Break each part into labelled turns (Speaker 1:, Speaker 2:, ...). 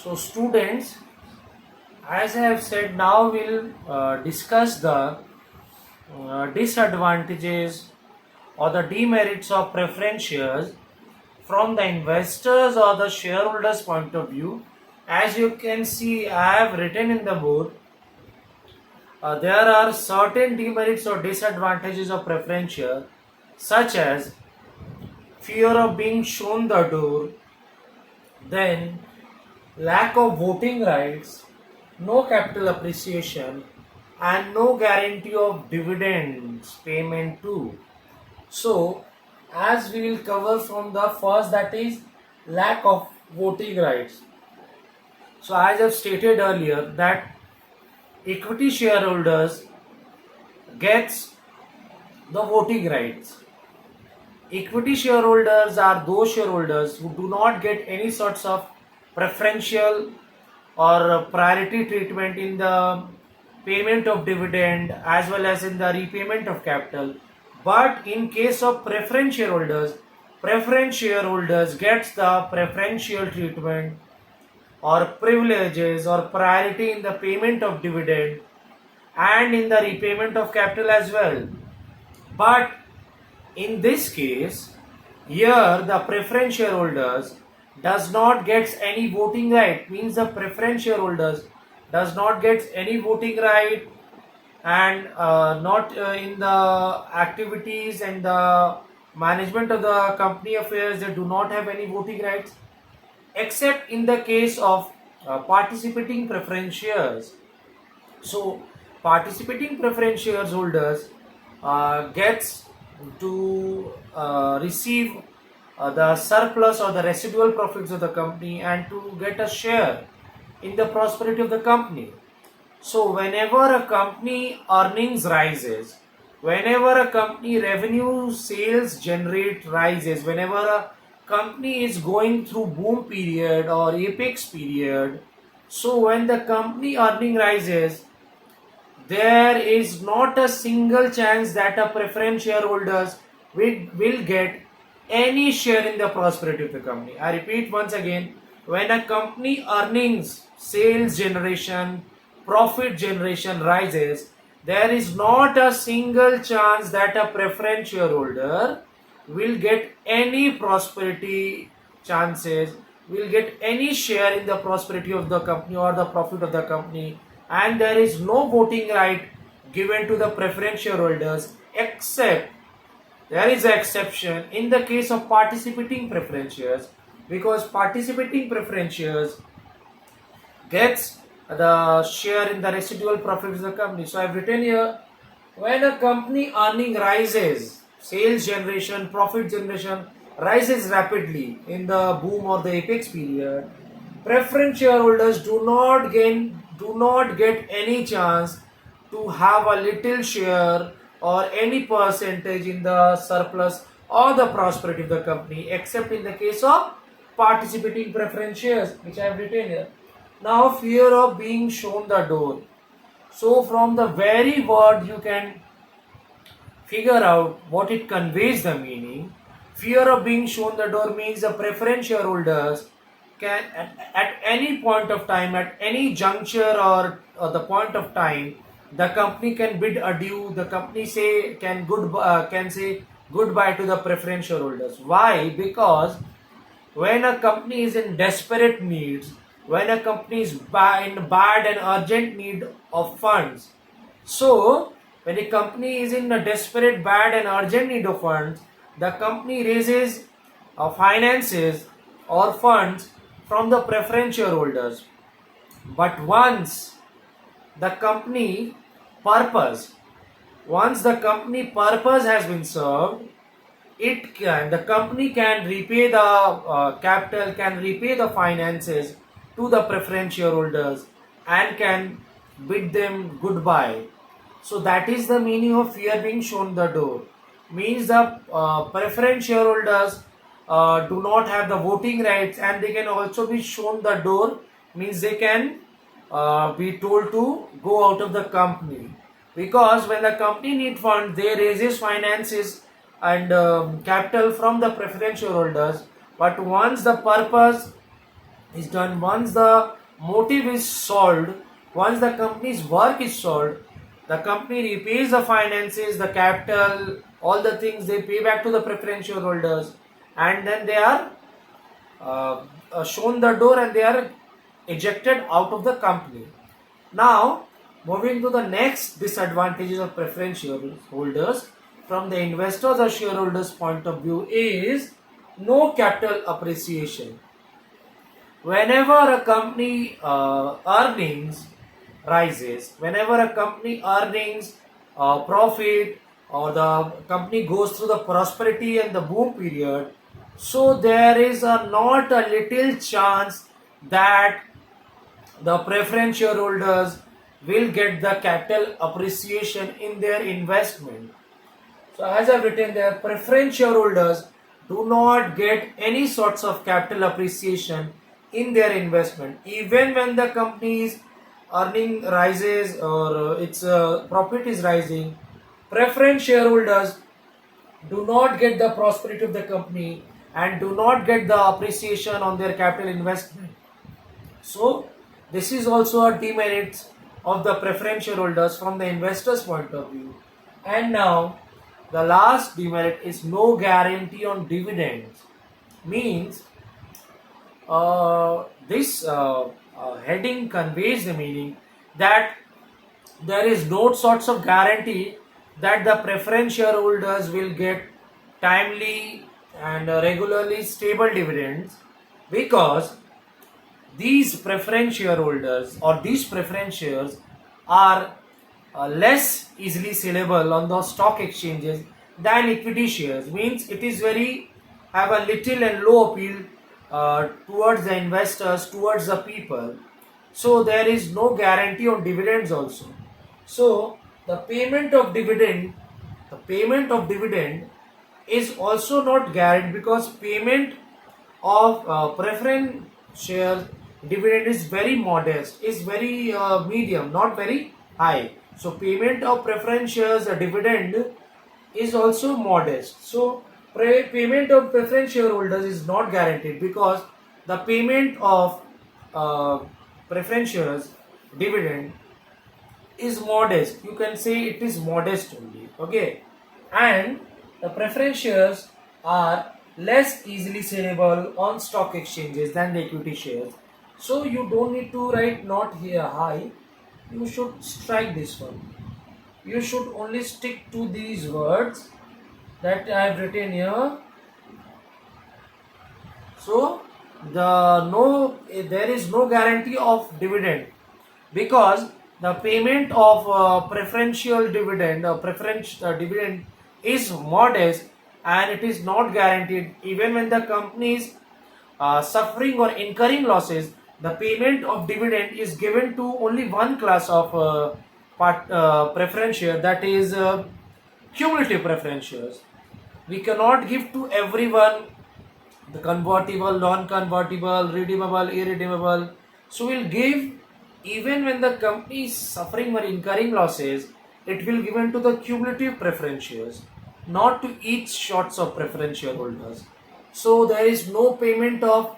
Speaker 1: So students, as I have said, now we'll discuss the disadvantages or the demerits of preference shares from the investors or the shareholders point of view. As you can see, I have written in the board, there are certain demerits or disadvantages of preference share, such as fear of being shown the door, then lack of voting rights, no capital appreciation, and no guarantee of dividends payment too. So, as we will cover from the first, that is lack of voting rights. So, as I've stated earlier, that equity shareholders gets the voting rights. Equity shareholders are those shareholders who do not get any sorts of preferential or priority treatment in the payment of dividend as well as in the repayment of capital. But in case of preference shareholders gets the preferential treatment or privileges or priority in the payment of dividend and in the repayment of capital as well. But in this case, here the preference shareholders does not get any voting right, means the preference shareholders does not get any voting right and not in the activities and the management of the company affairs, they do not have any voting rights except in the case of participating preference shares. So participating preference shares holders gets to receive the surplus or the residual profits of the company and to get a share in the prosperity of the company. So whenever a company earnings rises, whenever a company revenue sales generate rises, whenever a company is going through boom period or apex period, so when the company earning rises, there is not a single chance that a preference shareholders will get any share in the prosperity of the company. I repeat once again, when a company earnings, sales generation, profit generation rises, there is not a single chance that a preference shareholder will get any prosperity chances, will get any share in the prosperity of the company or the profit of the company, and there is no voting right given to the preference shareholders except there is an exception in the case of participating preference shares, because participating preference shares gets the share in the residual profits of the company. So I have written here, when a company earning rises, sales generation, profit generation rises rapidly in the boom or the apex period, preference shareholders do not get any chance to have a little share or any percentage in the surplus or the prosperity of the company except in the case of participating preference shares, which I have written here. Now, fear of being shown the door. So from the very word you can figure out what it conveys the meaning. Fear of being shown the door means the preference shareholders can at any point of time, at any juncture or the point of time, the company can bid adieu, the company can say goodbye to the preference shareholders. Why? Because when a company is in desperate needs, when a company is in bad and urgent need of funds, so when a company is in a desperate, bad and urgent need of funds, the company raises finances or funds from the preference shareholders. But the company once the company purpose has been served, the company can repay the capital, can repay the finances to the preference shareholders and can bid them goodbye. So that is the meaning of fear being shown the door. Means the preference shareholders do not have the voting rights and they can also be shown the door, means they can be told to go out of the company. Because when the company need funds, they raises finances and capital from the preference shareholders. But once the purpose is done, once the motive is solved, once the company's work is solved, the company repays the finances, the capital, all the things they pay back to the preference shareholders, and then they are shown the door and they are ejected out of the company. Now, moving to the next disadvantages of preference shareholders from the investors or shareholders point of view is no capital appreciation. Whenever a company earnings rises, whenever a company earnings profit, or the company goes through the prosperity and the boom period, so there is a not a little chance that the preference shareholders will get the capital appreciation in their investment. So as I've written there, preference shareholders do not get any sorts of capital appreciation in their investment. Even when the company's earning rises or its profit is rising, preference shareholders do not get the prosperity of the company and do not get the appreciation on their capital investment. So this is also a demerit of the preference shareholders from the investors point of view. And now the last demerit is no guarantee on dividends. Means this heading conveys the meaning that there is no sorts of guarantee that the preference shareholders will get timely and regularly stable dividends, because these preference shareholders or these preference shares are less easily sellable on the stock exchanges than equity shares. Means it is very have a little and low appeal towards the investors, towards the people. So there is no guarantee on dividends also. So the payment of dividend is also not guaranteed, because payment of preference share dividend is very modest, is very medium, not very high. So payment of preference shares dividend is also modest. So payment of preference shareholders is not guaranteed, because the payment of uh, preference shares dividend is modest. You can say it is modest only. Okay, and the preference shares are less easily sellable on stock exchanges than the equity shares. So you don't need to write not here high. You should strike this one. You should only stick to these words that I have written here. So there is no guarantee of dividend, because the payment of preferential dividend or preference dividend is modest and it is not guaranteed. Even when the company is suffering or incurring losses, the payment of dividend is given to only one class of preference share, that is cumulative preference shares. We cannot give to everyone the convertible, non-convertible, redeemable, irredeemable. So we'll give even when the company is suffering or incurring losses, it will given to the cumulative preference shares, not to each shots of preference shareholders. So there is no payment of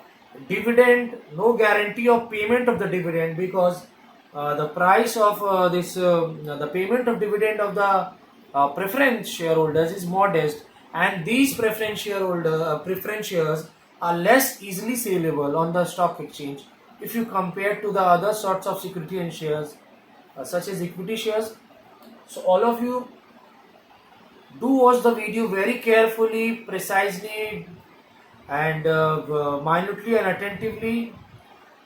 Speaker 1: dividend, no guarantee of payment of the dividend, because the price of the payment of dividend of the preference shareholders is modest, and these preference shares are less easily saleable on the stock exchange if you compare to the other sorts of security and shares such as equity shares. So all of you do watch the video very carefully, precisely, and minutely and attentively,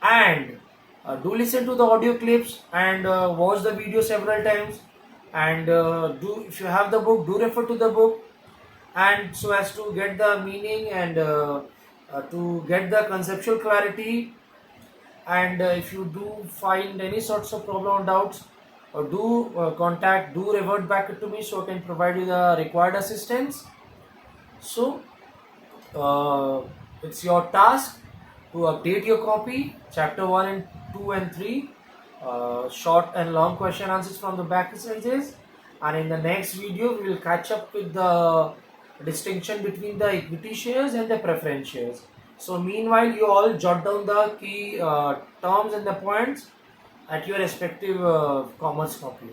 Speaker 1: and do listen to the audio clips and watch the video several times, and do, if you have the book, do refer to the book, and so as to get the meaning and to get the conceptual clarity. And if you do find any sorts of problem or doubts, or do revert back to me so I can provide you the required assistance. So it's your task to update your copy, chapter 1 and 2 and 3, short and long question answers from the back exercises, and in the next video we will catch up with the distinction between the equity shares and the preference shares. So meanwhile, you all jot down the key terms and the points at your respective commerce copy.